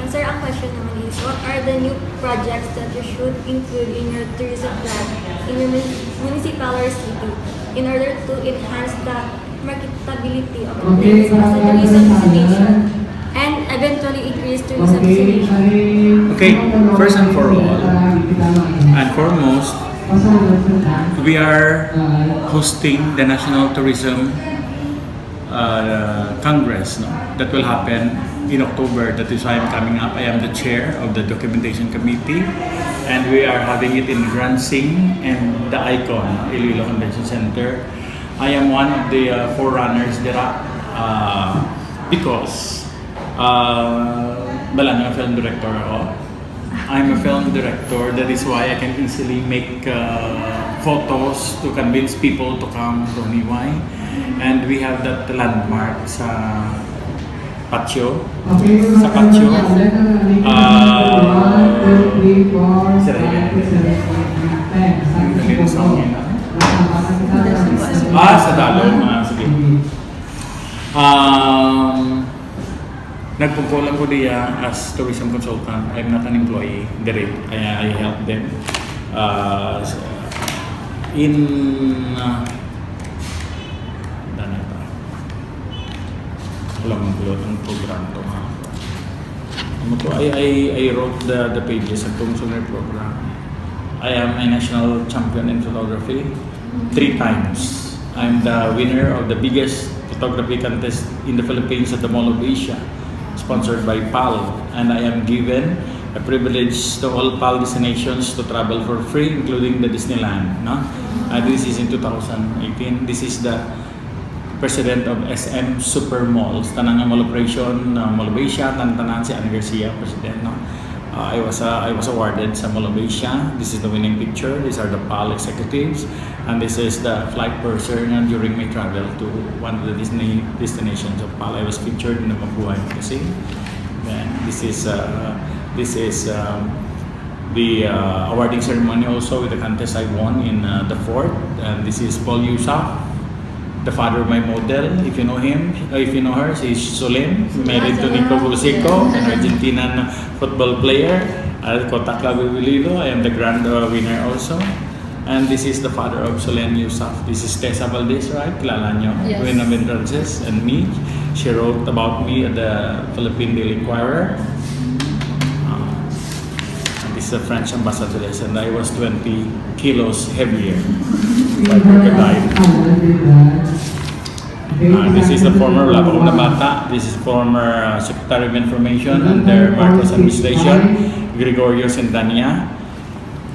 Sir, ang question naman is, what are the new projects that you should include in your tourism plan in your municipal or city in order to enhance the marketability of the place as a tourism destination and eventually increase tourism destination? Okay, first and for all, and foremost, we are hosting the National Tourism Congress, no? That will happen in October. That is why I'm coming up. I am the chair of the documentation committee, and we are having it in Grand Sing and the Icon, Iloilo Convention Center. I am one of the forerunners there because bala nga film director ako. I'm a film director. That is why I can easily make photos to convince people to come to Janiuay. And we have that landmark sa patio. Sa patio. Sa Dalong. Sige. Nagpungkulan ko diya as tourism consultant. I'm not an employee. Direct. I help them. Ang program to. I wrote the pages at Tumsuner program. I am a national champion in photography 3 times. I'm the winner of the biggest photography contest in the Philippines at the Mall of Asia, sponsored by PAL, and I am given a privilege to all PAL destinations to travel for free, including the Disneyland. No? This is in 2018. This is the president of SM Super Malls, tanang mall operation, Mall of Asia, tanan si Ana Garcia, president. No? I was awarded sa Mall of Asia. This is the winning picture. These are the PAL executives, and this is the flight purser during my travel to one of the Disney destinations of PAL. I was featured in the Mabuhay kasi. Then this is the awarding ceremony also with the contest I won in the fourth. And this is Paul Yusuf, the father of my model. If you know him, if you know her, she's Solen, married to Nico Busico, an Argentinian football player. Kotak Iloilo, I am the grand winner also. And this is the father of Solen Yusuf. This is Tessa Valdez, right? Kilala nyo? Yes. Win of Entrances and me. She wrote about me at the Philippine Daily Inquirer. And this is a French ambassador, and I was 20 kilos heavier. This is the former Labacom na Bata. This is former Secretary of Information under Marcos administration, Gregorio Centania.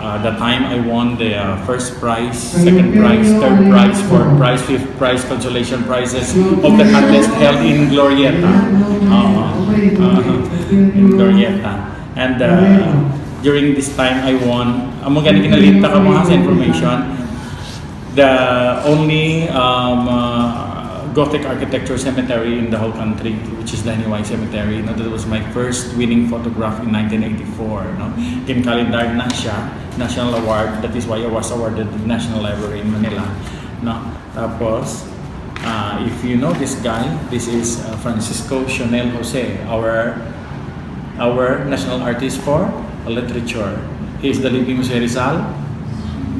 The time I won the first prize, second prize, third prize, fourth prize, fifth prize, consolation prizes of the contest held in Glorieta. In Glorieta. And during this time I won, amo gani kinalita ka mga sa information, the only Gothic architecture cemetery in the whole country, which is the Janiuay Cemetery. No, that was my first winning photograph in 1984. No, kin-calendar na siya, national award. That is why I was awarded the National Library in Manila. No, tapos if you know this guy, this is Francisco Chanel Jose, our national artist for literature. He is the living Jose Rizal.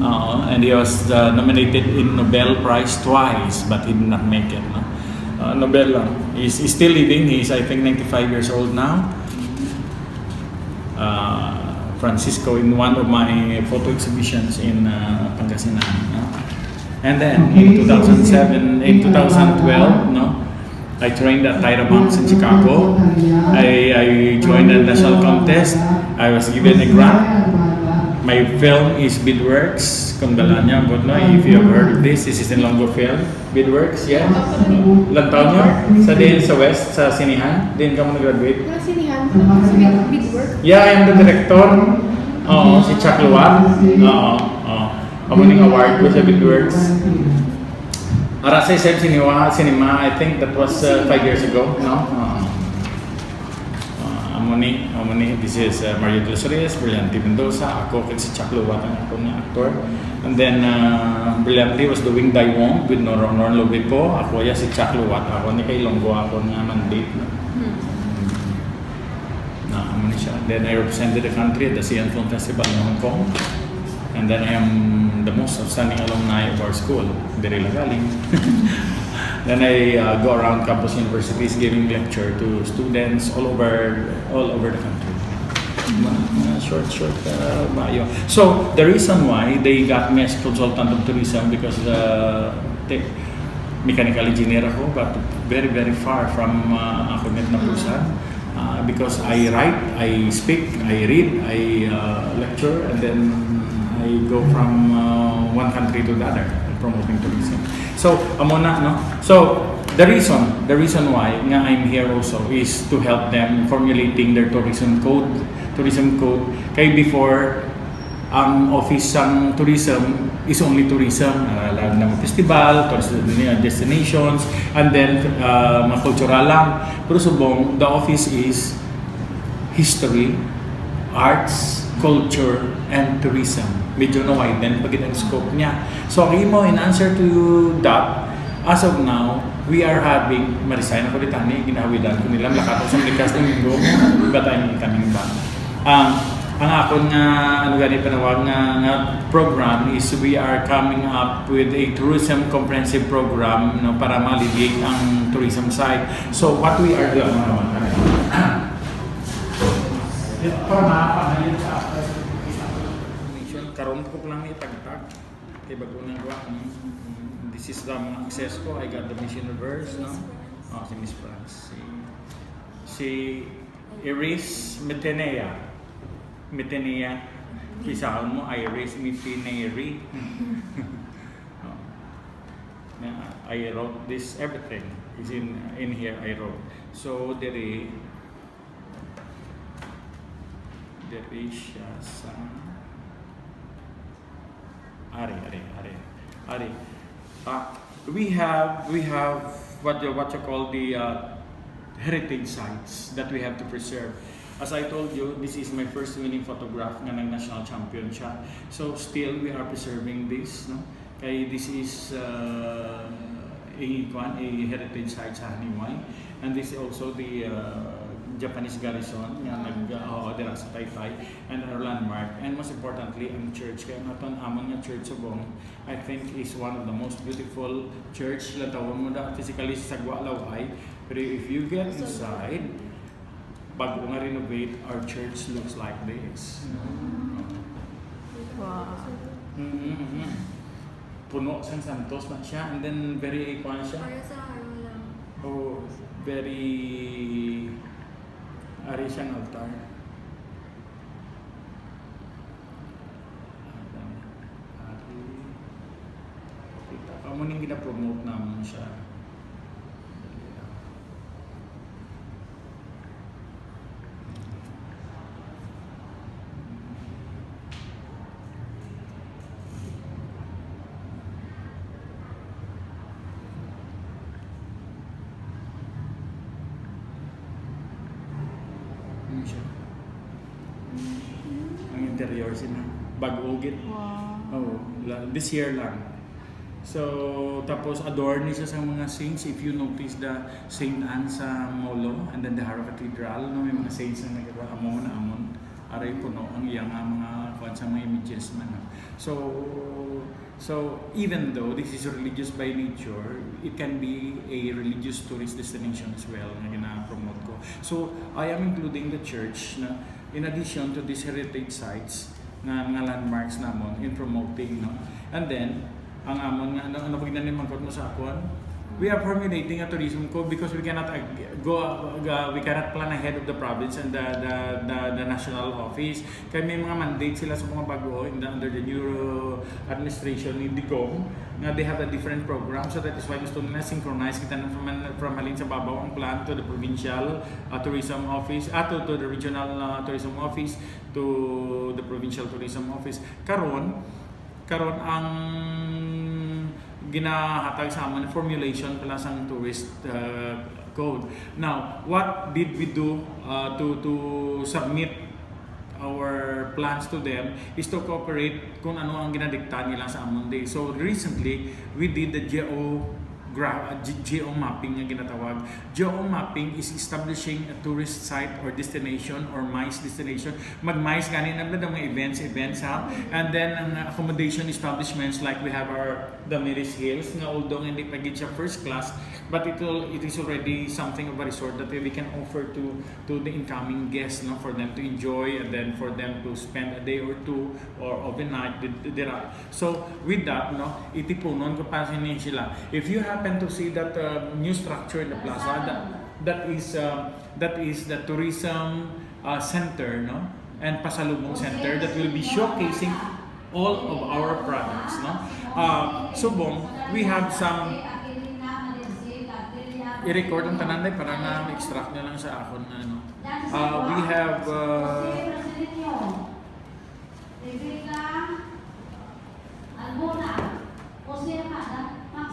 And he was nominated in Nobel Prize twice, but he did not make it. No? Nobel lang. He's still living. He's, I think, 95 years old now. Francisco in one of my photo exhibitions in Pangasinan. No? And then in 2007, in 2012, no, I trained at Tyra Banks in Chicago. I joined a national contest. I was given a grant. My film is Beadworks, kung dala niya, but no, if you have heard of this is in Longo Film, Beadworks, yeah. Ilang taon niyo? Sa din sa West, sa Sinihan? Din ka mo nag-graduate? Wala Sinihan? Sa Beadworks? Yeah, I am the director. Si Chuck Luwat. Kamuning award ko sa Beadworks. Ara sa isang cinema, I think that was 5 years ago, no? Amoni, this is Mario de los Reyes, Brillante Mendoza, ako kay si Chuck Luwat ang akong actor. And then Brillante was doing Daiwong with Noron Lobipo. Ako ya si Chuck Luwat, ako ni kay Longgo ako nga mandate. siya. Then I represented the country at the ASEAN Film Festival in Hong Kong. And then I am the most outstanding alumni of our school, Diri Lagaling. Then I go around campus universities giving lecture to students all over the country. Short bio. So the reason why they got me as consultant of tourism because mechanical engineer ako, but very far from ako net na pusan. Because I write, I speak, I read, I lecture, and then I go from one country to the other promoting tourism. So, amo na, no? So, the reason why nga I'm here also is to help them formulating their tourism code. Kay before, ang office ng tourism is only tourism, lang ng festival, tourism destinations, and then mga cultural lang. Pero subong, the office is history, arts, culture, and tourism. Medyo na-widen pag ang scope niya. So, imo, in answer to that, as of now, we are having, ma-resign ako dito, ginawidan ko nila, lakataw sa likas ng linggo, iba tayong kaming ba. Ang akon nga panawag nga program is we are coming up with a tourism comprehensive program, no, para ma-alleviate ang tourism side. So what we are doing karon ko lang itagtag kay bago nang gawa. This is the mga access ko. I got the Miss Universe, no? Si Miss France. Si Iris Metenea. Isaon mo, Iris Meteneri. I wrote this, everything is in here I wrote. So, there is siya sa Ari. We have what you call the heritage sites that we have to preserve. As I told you, this is my first winning photograph nga ng national champion siya. So still we are preserving this, no? Kay this is a heritage site sa Janiuay, and this is also the Japanese garrison nga nag-dira sa Taytay, and our landmark, and most importantly ang church. Kaya naton amon nga church subong, I think is one of the most beautiful church latawon mo da physically sa Sagwa Laway. But if you get inside, bago nga renovate, our church looks like this. Wow. Puno sang santos na siya, and then very icon siya. Para sa haro lang. Oh, very ari siyang altar. Kita ka mo ning gina-promote naman siya. Ang interior sila. Bag-ugit. Wow. This year lang. So, tapos adorn niya sa mga saints. If you notice the Saint Anne sa Molo and then the Haro Cathedral, no, may mga saints na nagkakaroon amon. Aray puno ang iyang mga kwan sa mga images man. So even though this is religious by nature, it can be a religious tourist destination as well na gina-promote ko. So I am including the church na in addition to these heritage sites na mga landmarks namon in promoting, no. And then ang amon nga ano pag nanimangkot mo sa akon, we are formulating a tourism code because we cannot plan ahead of the province and the national office. Kaya may mga mandate sila sa mga bago under the new administration ni Digong na they have a different program, so that is why gusto nila synchronize kita from halin sa babaw ang plan to the provincial tourism office to the regional tourism office to the provincial tourism office. Karon ang ginahatag sa amin formulation pala sang tourist code. Now, what did we do to submit our plans to them is to cooperate kung ano ang ginadikta nila sa amon day. So recently, we did the geomapping nga ginatawag. Geomapping is establishing a tourist site or destination or MICE destination. Mag-MICE ganin na mga events ha. And then ang accommodation establishments like we have the Miris Hills nga although hindi pa gid siya first class, but it is already something of a resort that we can offer to the incoming guests, no, for them to enjoy and then for them to spend a day or two or overnight there. So with that, no, itipunon ko pa sila. If you happen to see that new structure in the plaza, that is the tourism center, no, and pasalubong center that will be showcasing all of our products, no. Subong, we have some i-record ang tanan day para na-extract na lang sa akon na ano.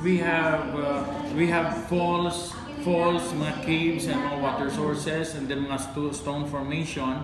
We have falls, mga caves and mga water sources and then mga stone formation.